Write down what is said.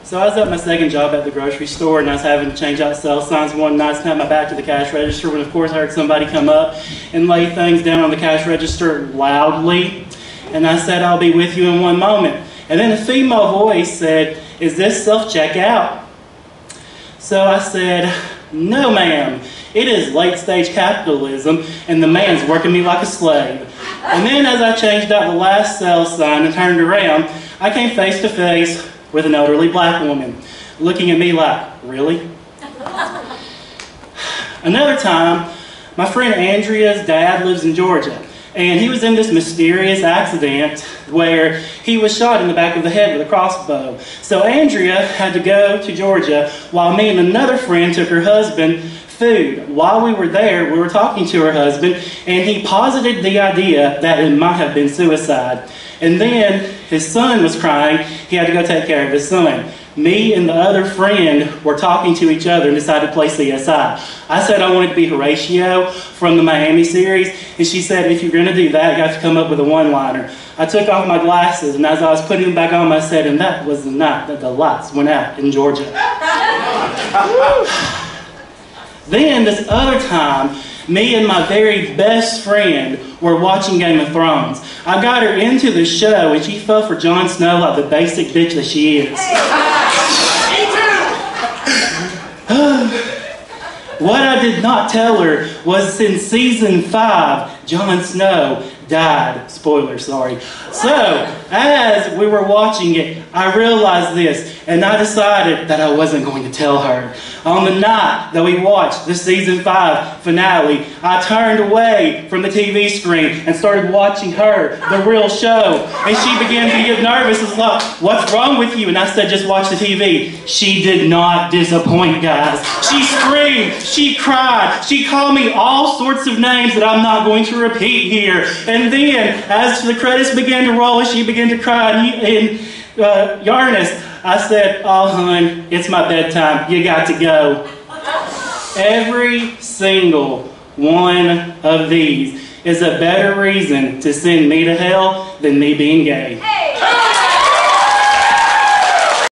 So I was at my second job at the grocery store, and I was having to change out sales signs one night, and had my back to the cash register when, of course, I heard somebody come up and lay things down on the cash register loudly. And I said, "I'll be with you in one moment." And then a female voice said, "Is this self-checkout?" So I said, "No, ma'am. It is late-stage capitalism, and the man's working me like a slave." And then as I changed out the last sales sign and turned around, I came face to face with an elderly black woman, looking at me like, "Really?" Another time, my friend Andrea's dad lives in Georgia, and he was in this mysterious accident where he was shot in the back of the head with a crossbow. So Andrea had to go to Georgia while me and another friend took her husband food. While we were there, we were talking to her husband, and he posited the idea that it might have been suicide. And then his son was crying. He had to go take care of his son. Me and the other friend were talking to each other and decided to play CSI. I said I wanted to be Horatio from the Miami series, and she said, "If you're going to do that, you have to come up with a one-liner." I took off my glasses, and as I was putting them back on, I said, "And that was the night that the lights went out in Georgia." Then this other time, me and my very best friend were watching Game of Thrones. I got her into the show, and she fell for Jon Snow like the basic bitch that she is. What I did not tell her was in season 5, Jon Snow died. Spoiler, sorry. So, as we were watching it, I realized this, and I decided that I wasn't going to tell her. On the night that we watched the season 5 finale, I turned away from the TV screen and started watching her, the real show. And she began to get nervous. It's like, "What's wrong with you?" And I said, "Just watch the TV." She did not disappoint, guys. She screamed, she cried, she called me all sorts of names that I'm not going to repeat here. And then, as the credits began to roll and she began to cry in earnest, I said, "Oh, hon, it's my bedtime. You got to go." Every single one of these is a better reason to send me to hell than me being gay.